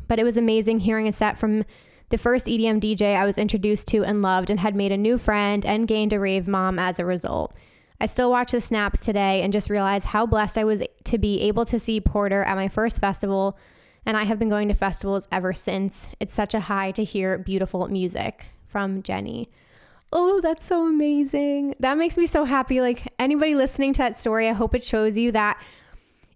but it was amazing hearing a set from the first EDM DJ I was introduced to and loved, and had made a new friend and gained a rave mom as a result. I still watch the snaps today and just realize how blessed I was to be able to see Porter at my first festival, and I have been going to festivals ever since. It's such a high to hear beautiful music. From Jenny. Oh, that's so amazing. That makes me so happy. Like, anybody listening to that story, I hope it shows you that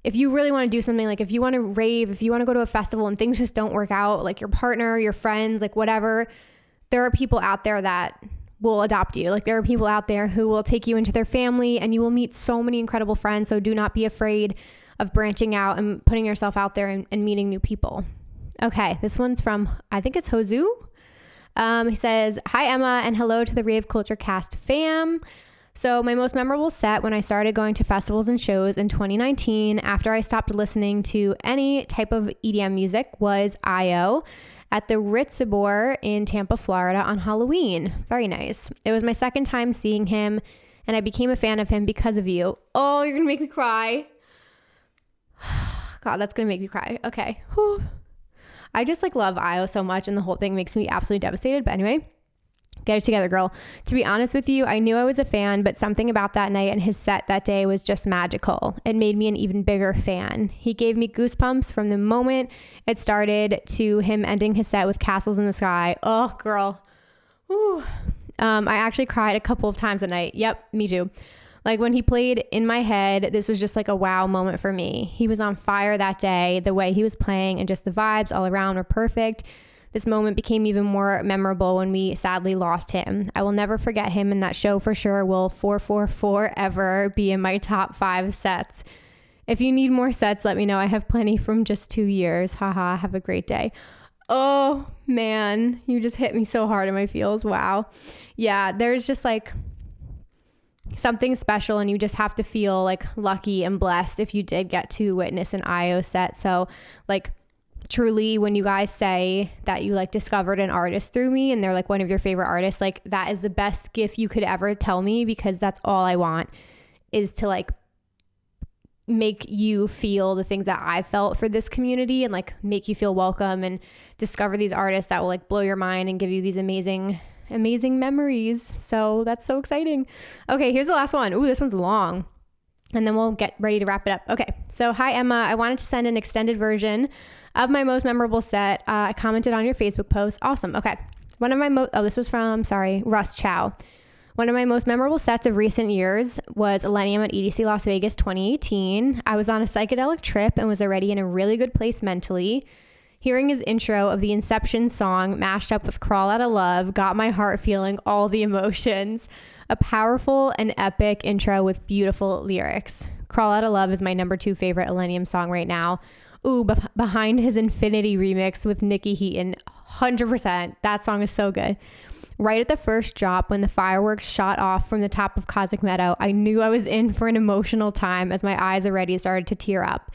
if you really want to do something, like if you want to rave, if you want to go to a festival and things just don't work out, like your partner, your friends, like whatever, there are people out there that will adopt you. Like, there are people out there who will take you into their family, and you will meet so many incredible friends. So do not be afraid of branching out and putting yourself out there and meeting new people. Okay, this one's from, I think it's Hozu. He says, hi, Emma, and hello to the Rave Culture Cast fam. So my most memorable set when I started going to festivals and shows in 2019 after I stopped listening to any type of EDM music was IO at the Ritzibor in Tampa, Florida on Halloween. Very nice. It was my second time seeing him, and I became a fan of him because of you. Oh, you're going to make me cry. God, that's going to make me cry. Okay. Whew. I just love IO so much, and the whole thing makes me absolutely devastated. But anyway, get it together, girl. To be honest with you, I knew I was a fan, but something about that night and his set that day was just magical. It made me an even bigger fan. He gave me goosebumps from the moment it started to him ending his set with Castles in the Sky. Oh, girl. Ooh. I actually cried a couple of times that night. Yep, me too. Like, when he played In My Head, this was just like a wow moment for me. He was on fire that day. The way he was playing and just the vibes all around were perfect. This moment became even more memorable when we sadly lost him. I will never forget him, and that show for sure will 444 ever be in my top 5 sets. If you need more sets, let me know. I have plenty from just 2 years. Haha, have a great day. Oh, man, you just hit me so hard in my feels. Wow. Yeah, there's just something special, and you just have to feel lucky and blessed if you did get to witness an IO set. So truly, when you guys say that you discovered an artist through me and they're one of your favorite artists, that is the best gift you could ever tell me, because that's all I want, is to make you feel the things that I felt for this community, and make you feel welcome, and discover these artists that will blow your mind and give you these amazing memories. So that's so exciting. Okay, here's the last one. Ooh, this one's long, and then we'll get ready to wrap it up. Okay, so hi, Emma. I wanted to send an extended version of my most memorable set. I commented on your Facebook post. Awesome. Okay. One of my this was from, Russ Chow. One of my most memorable sets of recent years was Millennium at EDC Las Vegas 2018. I was on a psychedelic trip and was already in a really good place mentally. Hearing his intro of the Inception song mashed up with Crawl Outta Love got my heart feeling all the emotions. A powerful and epic intro with beautiful lyrics. Crawl Outta Love is my number 2 favorite Millennium song right now. Ooh, behind his Infinity remix with Nikki Heaton, 100%. That song is so good. Right at the first drop, when the fireworks shot off from the top of Cosmic Meadow, I knew I was in for an emotional time as my eyes already started to tear up.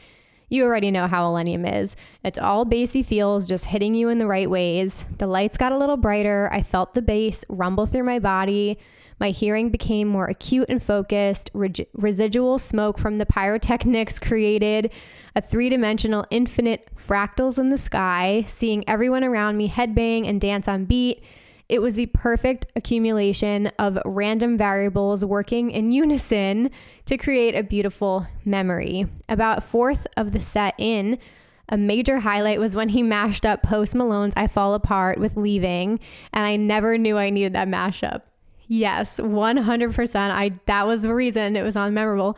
You already know how Millennium is. It's all bassy feels, just hitting you in the right ways. The lights got a little brighter. I felt the bass rumble through my body. My hearing became more acute and focused. Residual smoke from the pyrotechnics created a three-dimensional infinite fractals in the sky, seeing everyone around me headbang and dance on beat. It was the perfect accumulation of random variables working in unison to create a beautiful memory. About fourth of the set in, a major highlight was when he mashed up Post Malone's I Fall Apart with Leaving, and I never knew I needed that mashup. Yes, 100%. That was the reason it was unmemorable.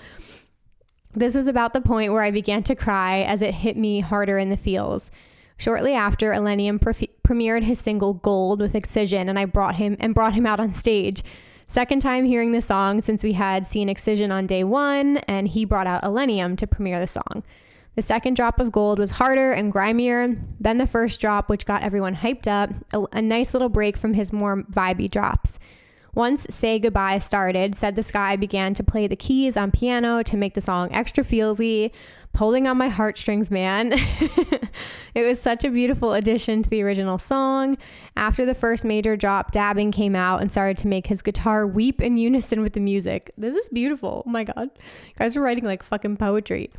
This was about the point where I began to cry as it hit me harder in the feels. Shortly after, Millennium premiered his single Gold with Excision, and I brought him out on stage. Second time hearing the song since we had seen Excision on day one, and he brought out Millennium to premiere the song. The second drop of Gold was harder and grimier than the first drop, which got everyone hyped up, a nice little break from his more vibey drops. Once Say Goodbye started, Said the Sky began to play the keys on piano to make the song extra feelsy, pulling on my heartstrings, man. It was such a beautiful addition to the original song. After the first major drop, Dabbing came out and started to make his guitar weep in unison with the music. This is beautiful. Oh my God. You guys are writing like fucking poetry.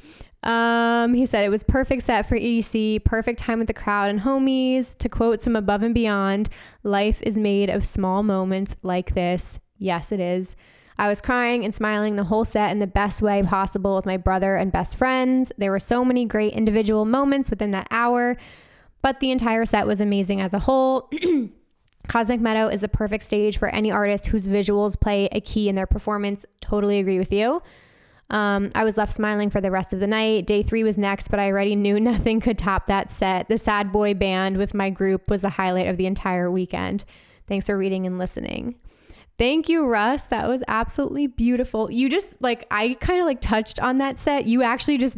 He said it was perfect set for EDC, perfect time with the crowd and homies. To quote some Above and Beyond, life is made of small moments like this. Yes, it is. I was crying and smiling the whole set in the best way possible with my brother and best friends. There were so many great individual moments within that hour, but the entire set was amazing as a whole. Cosmic Meadow is a perfect stage for any artist whose visuals play a key in their performance. Totally agree with you. I was left smiling for the rest of the night. Day 3 was next, but I already knew nothing could top that set. The Sad Boy Band with my group was the highlight of the entire weekend. Thanks for reading and listening. Thank you, Russ. That was absolutely beautiful. You just I kind of touched on that set. You actually just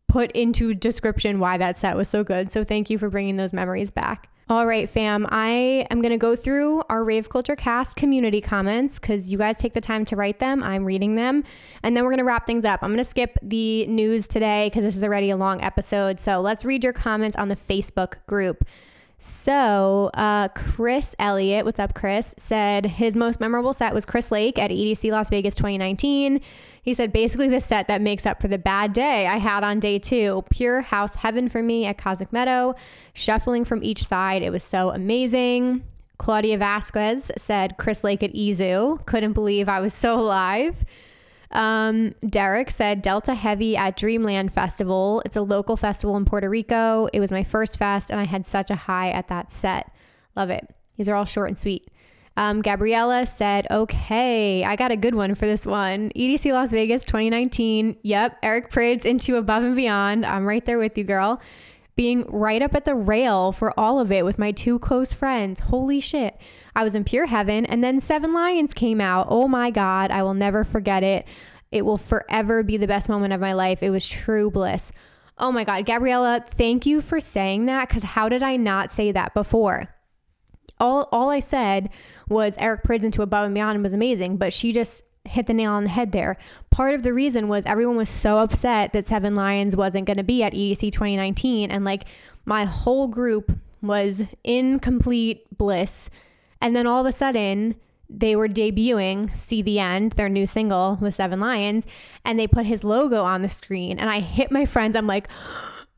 put into description why that set was so good. So thank you for bringing those memories back. All right, fam, I am going to go through our Rave Culture Cast community comments because you guys take the time to write them. I'm reading them. And then we're going to wrap things up. I'm going to skip the news today because this is already a long episode. So let's read your comments on the Facebook group. So Chris Elliott, what's up, Chris, said his most memorable set was Chris Lake at Edc Las Vegas 2019. He said basically the set that makes up for the bad day I had on day 2. Pure house heaven for me at Cosmic Meadow. Shuffling from each side. It was so amazing. Claudia Vasquez said Chris Lake at Izu. Couldn't believe I was so alive. Derek said Delta Heavy at Dreamland Festival. It's a local festival in Puerto Rico. It was my first fest and I had such a high at that set. Love it. These are all short and sweet. Gabriella said, okay, I got a good one for this one. EDC Las Vegas 2019. Yep. Eric Prydz into Above and Beyond. I'm right there with you, girl. Being right up at the rail for all of it with my 2 close friends. Holy shit. I was in pure heaven. And then 7 Lions came out. Oh my God. I will never forget it. It will forever be the best moment of my life. It was true bliss. Oh my God. Gabriella, thank you for saying that. Because how did I not say that before? All I said was Eric Prydz into Above and Beyond was amazing, but she just hit the nail on the head there. Part of the reason was everyone was so upset that 7 Lions wasn't going to be at EDC 2019, and my whole group was in complete bliss. And then all of a sudden they were debuting See the End, their new single with 7 Lions, and they put his logo on the screen, and I hit my friends. I'm like,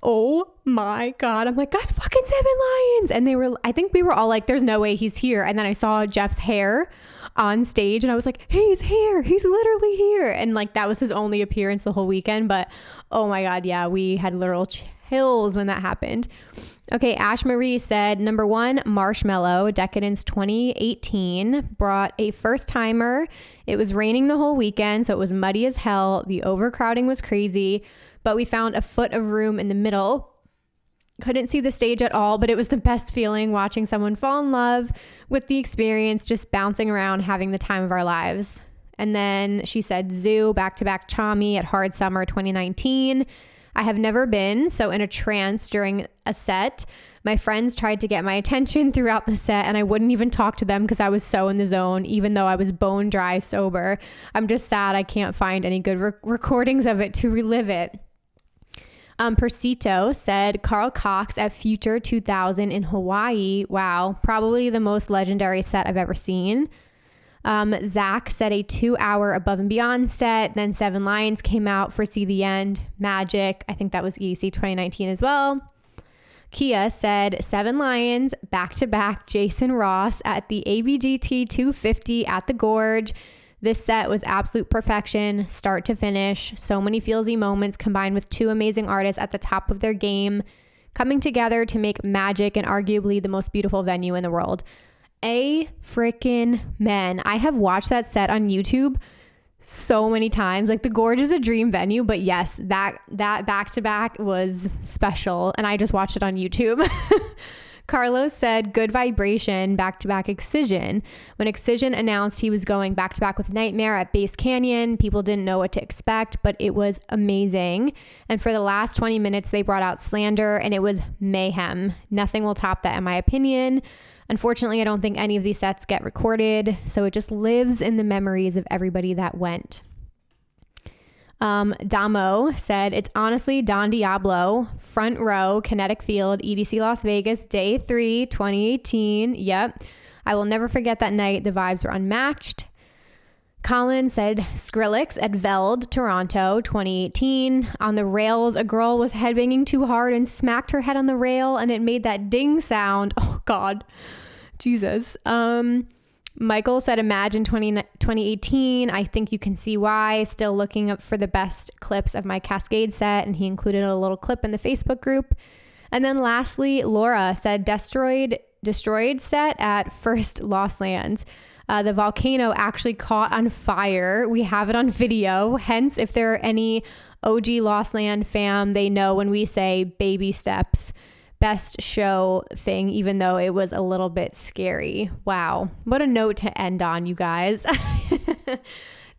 oh my God. I'm like, that's fucking 7 Lions. And I think we were all like, there's no way he's here. And then I saw Jeff's hair on stage and I was like, he's here. He's literally here. And that was his only appearance the whole weekend. But oh my God. Yeah, we had literal chills when that happened. Okay. Ash Marie said, number 1, Marshmallow, Decadence 2018, brought a first timer. It was raining the whole weekend, so it was muddy as hell. The overcrowding was crazy, but we found a foot of room in the middle. Couldn't see the stage at all, but it was the best feeling watching someone fall in love with the experience, just bouncing around, having the time of our lives. And then she said Zoo, back-to-back Chami at Hard Summer 2019. I have never been so in a trance during a set. My friends tried to get my attention throughout the set and I wouldn't even talk to them because I was so in the zone, even though I was bone dry sober. I'm just sad I can't find any good recordings of it to relive it. Persito said Carl Cox at Future 2000 in Hawaii. Wow, probably the most legendary set I've ever seen. Zach said a 2-hour Above and Beyond set. Then Seven Lions came out for See the End. Magic. I think that was EDC 2019 as well. Kia said Seven Lions back-to-back Jason Ross at the ABGT 250 at the Gorge. This set was absolute perfection, start to finish. So many feelsy moments combined with two amazing artists at the top of their game, coming together to make Magic and arguably the most beautiful venue in the world. A frickin' man. I have watched that set on YouTube so many times. Like, the Gorge is a dream venue, but yes, that back-to-back was special, and I just watched it on YouTube. Carlos said Good Vibration back-to-back Excision. When Excision announced he was going back-to-back with Nightmare at Base Canyon, people didn't know what to expect, but it was amazing. And for the last 20 minutes, they brought out Slander, and it was mayhem. Nothing will top that in my opinion. Unfortunately, I don't think any of these sets get recorded, so it just lives in the memories of everybody that went. Damo said, it's honestly Don Diablo, front row, Kinetic Field, EDC Las Vegas, day 3, 2018. Yep. I will never forget that night. The vibes were unmatched. Colin said Skrillex at Veld, Toronto, 2018. On the rails, a girl was headbanging too hard and smacked her head on the rail, and it made that ding sound. Oh, God. Jesus. Michael said Imagine 2018. I think you can see why. Still looking up for the best clips of my Cascade set, and he included a little clip in the Facebook group. And then lastly, Laura said Destroyed set at First Lost Lands. The volcano actually caught on fire. We have it on video. Hence, if there are any OG Lost Land fam, they know when we say baby steps, best show thing, even though it was a little bit scary. Wow. What a note to end on, you guys.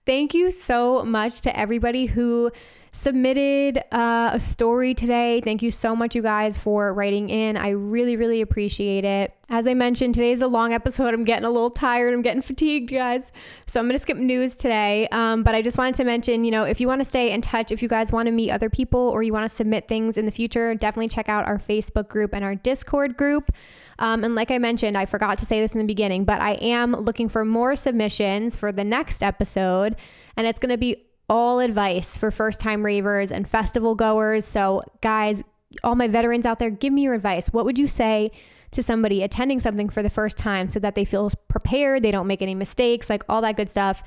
Thank you so much to everybody who submitted a story today. Thank you so much, you guys, for writing in. I really, really appreciate it. As I mentioned, today's a long episode. I'm getting a little tired. I'm getting fatigued, guys. So I'm going to skip news today. But I just wanted to mention, if you want to stay in touch, if you guys want to meet other people or you want to submit things in the future, definitely check out our Facebook group and our Discord group. And like I mentioned, I forgot to say this in the beginning, but I am looking for more submissions for the next episode. And it's going to be all advice for first-time ravers and festival goers. So guys, all my veterans out there, give me your advice. What would you say to somebody attending something for the first time so that they feel prepared, they don't make any mistakes, like all that good stuff?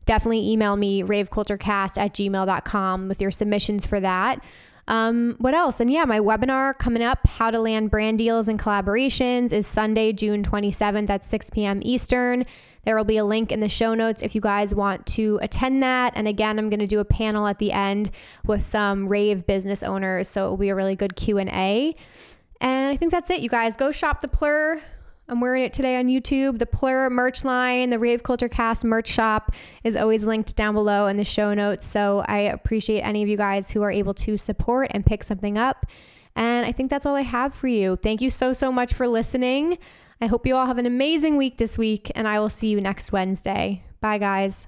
Definitely email me, raveculturecast@gmail.com with your submissions for that. What else? And yeah, my webinar coming up, How to Land Brand Deals and Collaborations, is Sunday, June 27th at 6 p.m. Eastern. There will be a link in the show notes if you guys want to attend that. And again, I'm going to do a panel at the end with some rave business owners. So it will be a really good Q&A. And I think that's it, you guys. Go shop the Plur. I'm wearing it today on YouTube. The Plur merch line, the Rave Culture Cast merch shop is always linked down below in the show notes. So I appreciate any of you guys who are able to support and pick something up. And I think that's all I have for you. Thank you so, so much for listening. I hope you all have an amazing week this week, and I will see you next Wednesday. Bye, guys.